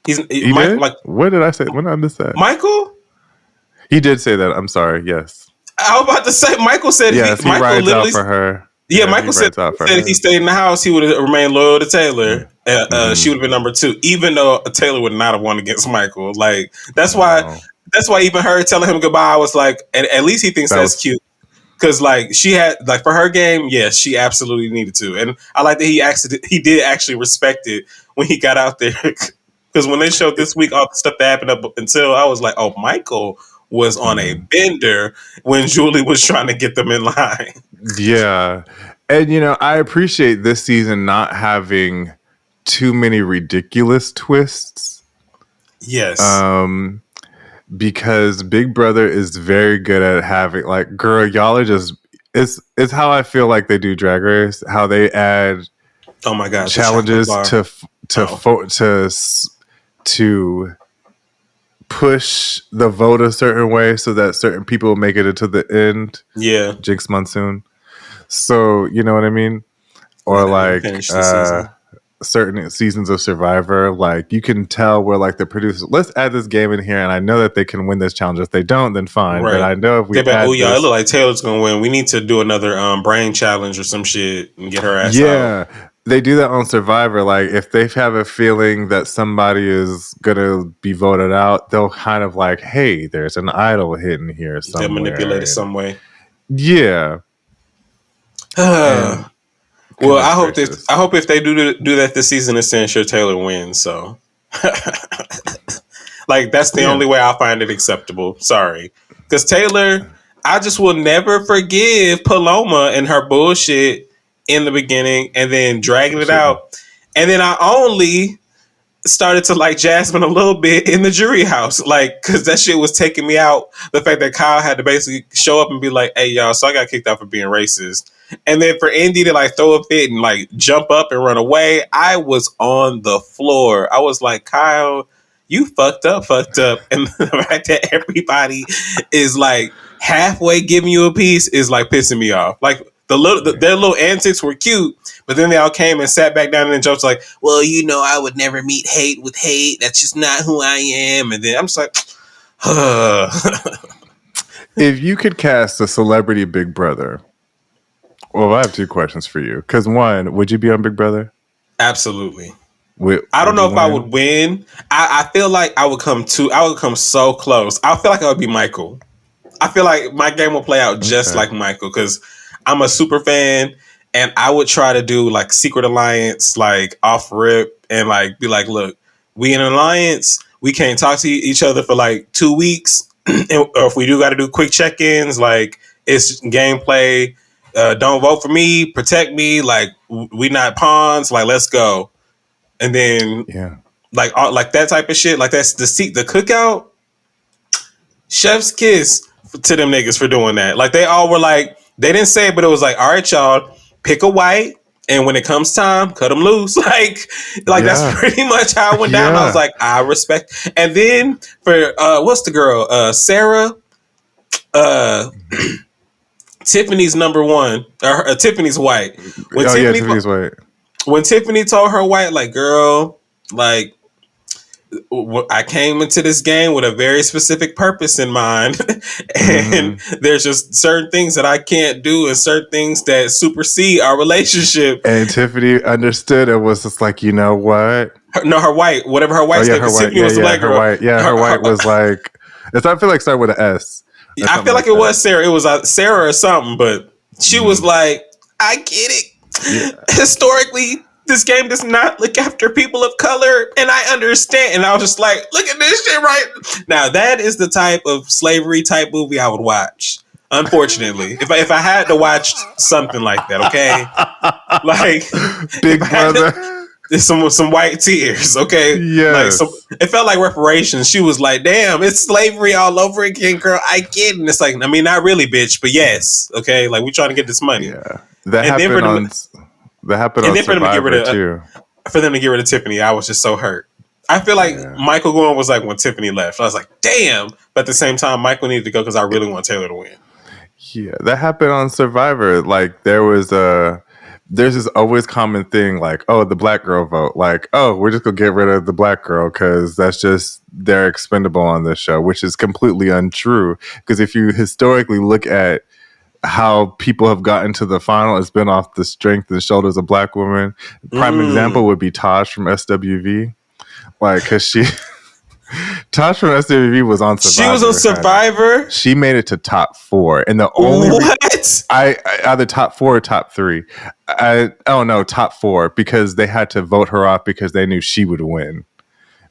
He did? What did I say? When did I miss that? Michael? He did say that. I'm sorry. Yes. I was about to say, Michael said he Michael rides out for her. Yeah, Michael said if he stayed in the house, he would have remained loyal to Taylor. She would have been number 2, even though Taylor would not have won against Michael. Like that's why even her telling him goodbye was like, at least he thinks that's cute. Because she had for her game, yes, she absolutely needed to, and I like that he did actually respect it when he got out there. Because when they showed this week all the stuff that happened up until, I was like, oh, Michael was on a bender when Julie was trying to get them in line. Yeah. And, I appreciate this season not having too many ridiculous twists. Yes. Because Big Brother is very good at having, girl, y'all are just, it's how I feel like they do Drag Race, how they add challenges to push the vote a certain way so that certain people make it into the end. Yeah. Jinx Monsoon. So, you know what I mean? Or certain seasons of Survivor, you can tell where the producers, let's add this game in here, and I know that they can win this challenge. If they don't, then fine. Right. But I know if we it look like Taylor's gonna win. We need to do another brain challenge or some shit and get her ass out. Yeah. They do that on Survivor. If they have a feeling that somebody is gonna be voted out, they'll kind of hey, there's an idol hidden here somewhere. They'll manipulate it some way. Yeah. Well, I hope if they do that this season, it's to ensure Taylor wins. So, that's the only way I'll find it acceptable. Sorry, because Taylor, I just will never forgive Paloma and her bullshit in the beginning, and then dragging it out, and then I only started to like Jasmine a little bit in the jury house, because that shit was taking me out. The fact that Kyle had to basically show up and be like, "Hey, y'all, so I got kicked out for being racist." And then for Indy to throw a fit and jump up and run away, I was on the floor. I was like, Kyle, you fucked up. And the fact that everybody is halfway giving you a piece is pissing me off. Their little antics were cute, but then they all came and sat back down and jokes well, I would never meet hate with hate. That's just not who I am. And then I'm just like, if you could cast a celebrity Big Brother. Well, I have 2 questions for you. Because 1, would you be on Big Brother? Absolutely. I don't know if I would win. I feel like I would come so close. I feel like I would be Michael. I feel like my game will play out just like Michael because I'm a super fan and I would try to do like secret alliance, like off rip, and like be like, look, we in an alliance, we can't talk to each other for like 2 weeks, or if we do got to do quick check-ins, like it's gameplay. Don't vote for me, protect me, like we not pawns, like let's go. And then like that type of shit, like that's the cookout. Chef's kiss to them niggas for doing that. Like they all were like, they didn't say it, but it was like, all right, y'all, pick a white, and when it comes time, cut them loose. Like that's pretty much how it went down. I was like, I respect. And then for what's the girl? Sarah, Tiffany's number one, or Tiffany's white. Tiffany's white. When Tiffany told her white, like, girl, like, I came into this game with a very specific purpose in mind, and there's just certain things that I can't do and certain things that supersede our relationship. And Tiffany understood and was just like, you know what? Her white, whatever her white's name. Tiffany was the black girl. Her white was like, I feel like started with an S. I feel like it was Sarah. It was Sarah or something, but she was like, I get it. Yeah. Historically, this game does not look after people of color, and I understand. And I was just like, look at this shit right now. That is the type of slavery type movie I would watch. Unfortunately, if I had to watch something like that, okay, like Big Brother, some white tears, okay, yes. Like it felt like reparations. She was like, damn, it's slavery all over again, girl. I get it. And it's like, I mean, not really, bitch, but yes, okay, like we trying to get this money. Yeah, that happened on Survivor too. For them to get rid of Tiffany, I was just so hurt. I feel like Michael going was like when Tiffany left. I was like, damn. But at the same time, Michael needed to go because I really want Taylor to win. Yeah, that happened on Survivor. Like there's this always common thing like, oh, the black girl vote. Like, oh, we're just gonna get rid of the black girl because that's just they're expendable on this show, which is completely untrue. Because if you historically look at how people have gotten to the final, it's been off the strength and shoulders of black women. Prime example would be Taj from SWV. Like, because Taj from SWV was on Survivor. She was on Survivor. She made it to top 4, and the only I either top 4 or top 3. Top 4 because they had to vote her off because they knew she would win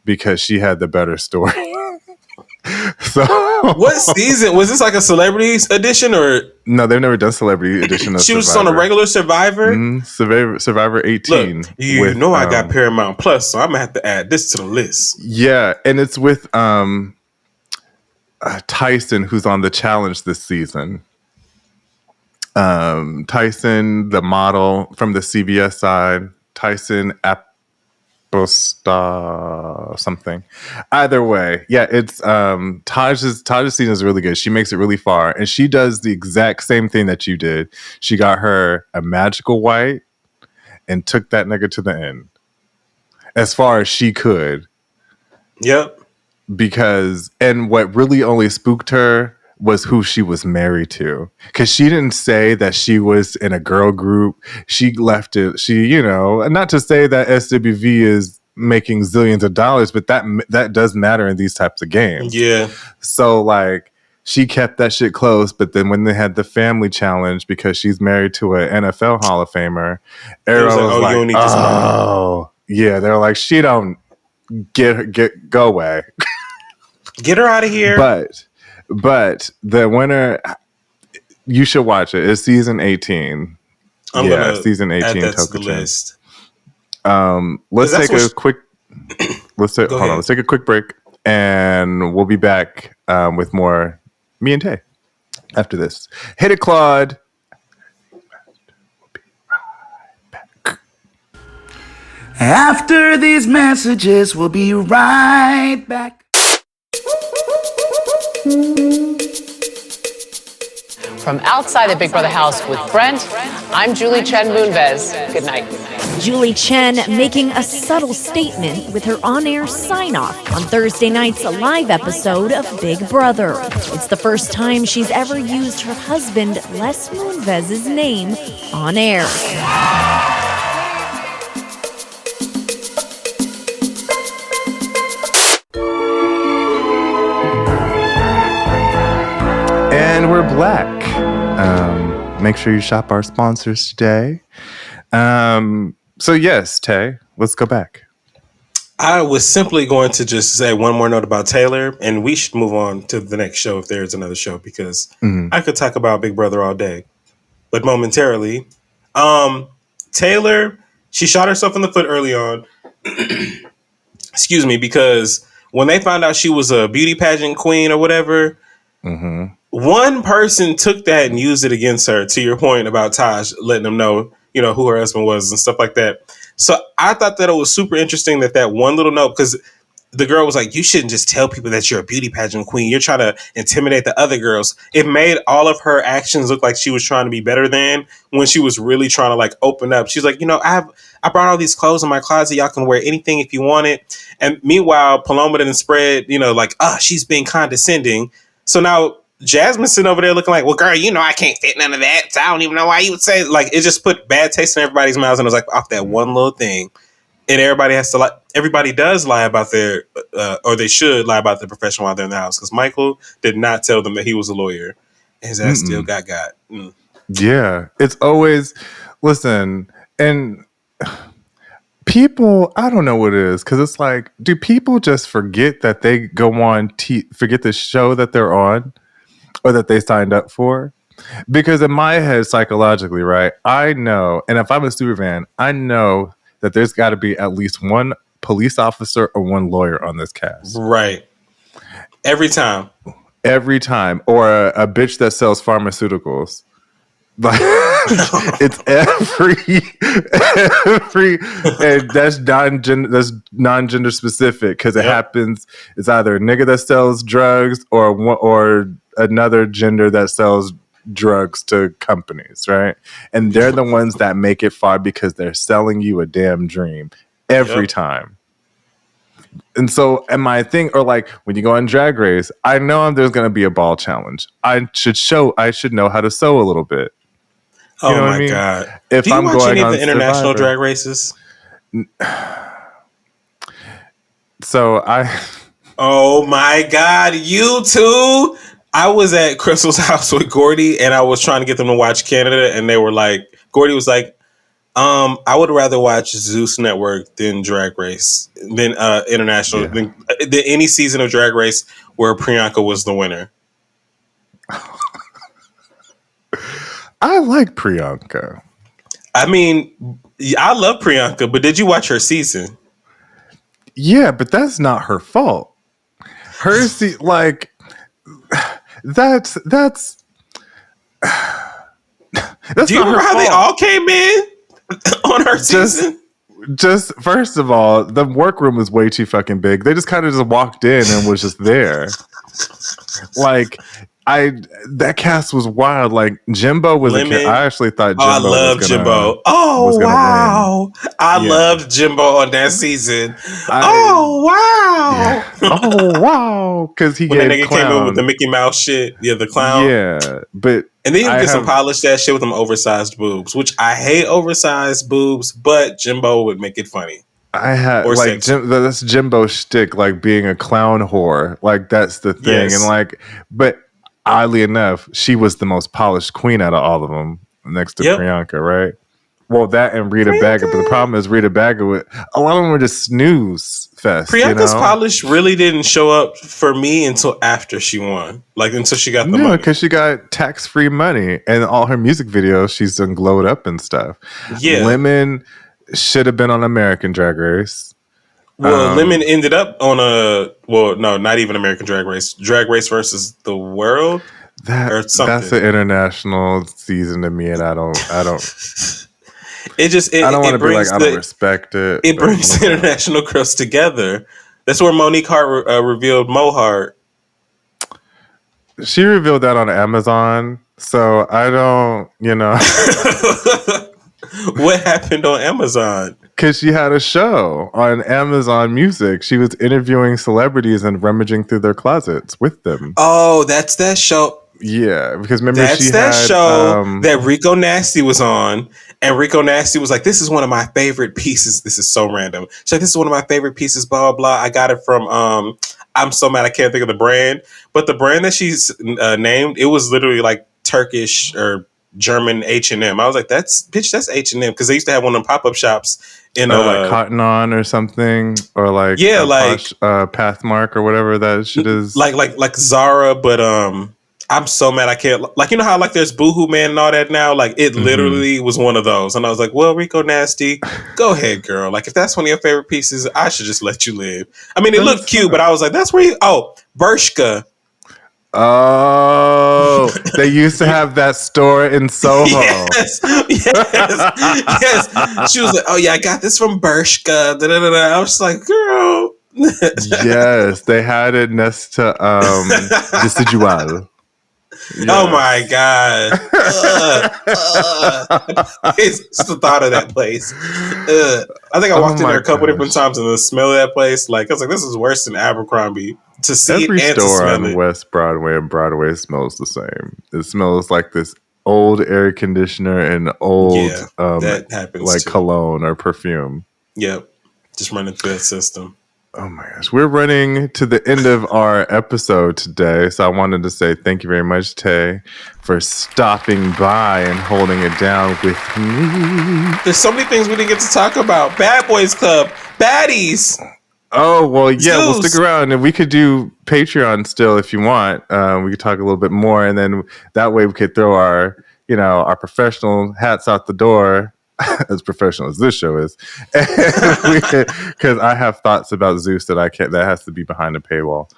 because she had the better story. So what season was this? Like a celebrity edition or no? They've never done celebrity edition of she was on a regular Survivor. Survivor 18. Look, I got Paramount Plus, so I'm gonna have to add this to the list. Yeah, and it's with Tyson, who's on the challenge this season. Tyson, the model from the CBS side. Tyson something. Either way, yeah, it's Taj's season is really good. She makes it really far, and she does the exact same thing that you did. She got her a magical white and took that nigga to the end as far as she could. Yep. Because and what really only spooked her was who she was married to, because she didn't say that she was in a girl group. She left it. And not to say that SWV is making zillions of dollars, but that does matter in these types of games. Yeah. So like she kept that shit close, but then when they had the family challenge, because she's married to an NFL Hall of Famer, everyone was like, you don't need this money. Yeah, they're like, she don't go away. Get her out of here. But the winner, you should watch it. It's season 18. Season 18. Add that to the list. Let's take a quick. Let's take a quick break, and we'll be back with more me and Tay after this. Hit it, Claude. After these messages, we'll be right back. From outside the Big Brother house with Brent, I'm Julie Chen Moonves. Good night. Julie Chen making a subtle statement with her on-air sign-off on Thursday night's live episode of Big Brother. It's the first time she's ever used her husband Les Moonves' name on air. And we're black. make sure you shop our sponsors today. So yes, Tay, let's go back. I was simply going to just say one more note about Taylor, and we should move on to the next show if there's another show, because I could talk about Big Brother all day. But momentarily, Taylor, she shot herself in the foot early on. Excuse me, because when they found out she was a beauty pageant queen or whatever, one person took that and used it against her, to your point about Taj letting them know, who her husband was and stuff like that. So I thought that it was super interesting that one little note, because the girl was like, you shouldn't just tell people that you're a beauty pageant queen. You're trying to intimidate the other girls. It made all of her actions look like she was trying to be better than, when she was really trying to like open up. She's like, I brought all these clothes in my closet. Y'all can wear anything if you want it. And meanwhile, Paloma didn't spread, she's being condescending. So now Jasmine's sitting over there looking like, well, girl, I can't fit none of that. So I don't even know why you would say it. Like, it just put bad taste in everybody's mouths. And it was like, off that one little thing. And everybody does lie about their, or they should lie about their profession while they're in the house. Because Michael did not tell them that he was a lawyer. And his ass still got. Yeah. It's always, listen, and people, I don't know what it is. Because it's like, do people just forget that they go on, forget the show that they're on? Or that they signed up for? Because in my head, psychologically, right, I know, and if I'm a super fan, I know that there's got to be at least one police officer or one lawyer on this cast. Right. Every time. Or a bitch that sells pharmaceuticals. Like, it's every, and that's non-gender specific, because it happens. It's either a nigga that sells drugs or another gender that sells drugs to companies, right? And they're the ones that make it far because they're selling you a damn dream every time. And so, and my thing, or like when you go on Drag Race, I know there's going to be a ball challenge. I should know how to sew a little bit. You know my God! If Do you I'm watch going any of on the international Survivor, drag races? So oh my God! You too. I was at Crystal's house with Gordy, and I was trying to get them to watch Canada, and they were like, Gordy was like, I would rather watch Zeus Network than Drag Race, than international, than any season of Drag Race where Priyanka was the winner. I like Priyanka. I mean, I love Priyanka, but did you watch her season? Yeah, but that's not her fault. Her like that's Do you remember how they all came in on her season? Just first of all, the workroom was way too fucking big. They just kind of just walked in and was just there. Like, that cast was wild. Like, Jimbo was I actually thought Jimbo I love Jimbo. Oh, wow. I loved Jimbo on that season. Oh, wow. Oh, wow. Because he when that nigga came in with the Mickey Mouse shit. Yeah, the clown. Yeah, but and then he did some polished that shit with them oversized boobs, which I hate oversized boobs, but Jimbo would make it funny. I had like that's Jimbo's shtick, like being a clown whore. Like, that's the thing. And like, but oddly enough, she was the most polished queen out of all of them, next to Priyanka, right? Well, that and Rita Baga, but the problem is Rita Baga, a lot of them were just snooze fest. Priyanka's polish really didn't show up for me until after she won, like until she got the money. Because she got tax-free money, and all her music videos, she's done glowed up and stuff. Yeah, Lemon should have been on American Drag Race. Well, Lemon ended up on not even American Drag Race. Drag Race versus the World, or something. That's an international season to me, and I don't. I don't want to be like, I don't respect it. It brings the international girls together. That's where Monique Hart revealed Mo Hart. She revealed that on Amazon, so I don't, What happened on Amazon? Because she had a show on Amazon Music. She was interviewing celebrities and rummaging through their closets with them. Oh, that's that show. Yeah, because remember that's that show that Rico Nasty was on, and Rico Nasty was like, "This is one of my favorite pieces." This is so random. She's like, "This is one of my favorite pieces." Blah blah blah. I got it from. I'm so mad I can't think of the brand, but the brand that she's named, it was literally like Turkish or German H&M. I was like, that's H&M, because they used to have one of them pop-up shops in like Cotton On or something, or like Posh, Pathmark or whatever that shit is. Like Zara, but I'm so mad I can't, like, you know how like there's Boohoo Man and all that now, like it literally was one of those, and I was like, well, Rico Nasty, go ahead, girl, like if that's one of your favorite pieces, I should just let you live. I mean, it looked cute, but I was like, that's where you, Bershka. Oh, they used to have that store in Soho. Yes. She was like, oh yeah, I got this from Bershka. I was just like, girl. Yes, they had it next to Residual. Yes. Oh my god! It's the thought of that place. I think I walked in there a couple different times, and the smell of that place, like I was like, this is worse than Abercrombie. To see every it and store to smell on it. West Broadway and Broadway smells the same. It smells like this old air conditioner and old that happens like too. cologne or perfume. Yep, just running through that system. Oh my gosh, we're running to the end of our episode today, so I wanted to say thank you very much, Tae, for stopping by and holding it down with me. There's so many things we didn't get to talk about. Bad Boys Club, baddies. Oh, well, yeah, we'll stick around, and we could do Patreon still if you want. We could talk a little bit more, and then that way we could throw our professional hats out the door, as professional as this show is, because I have thoughts about Zeus that that has to be behind a paywall.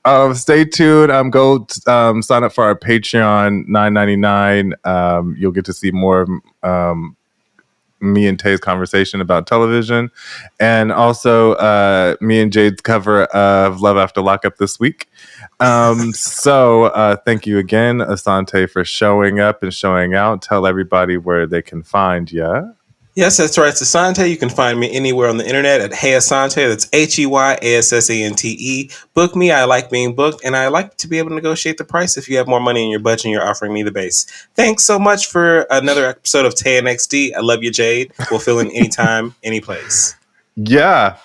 So, stay tuned. Go sign up for our Patreon, $9.99. You'll get to see more of me and Tae's conversation about television, and also me and Jade's cover of Love After Lockup this week. So thank you again, Asante, for showing up and showing out. Tell everybody where they can find you. Yes, that's right. It's Asante. You can find me anywhere on the internet at Hey Asante. That's HEYASSANTE. Book me. I like being booked, and I like to be able to negotiate the price if you have more money in your budget and you're offering me the base. Thanks so much for another episode of Tae and XD. I love you, Jade. We'll fill in anytime, any place. Yeah.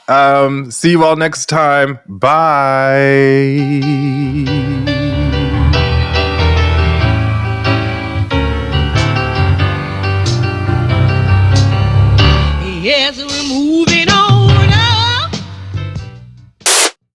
See you all next time. Bye. Yes, we're moving.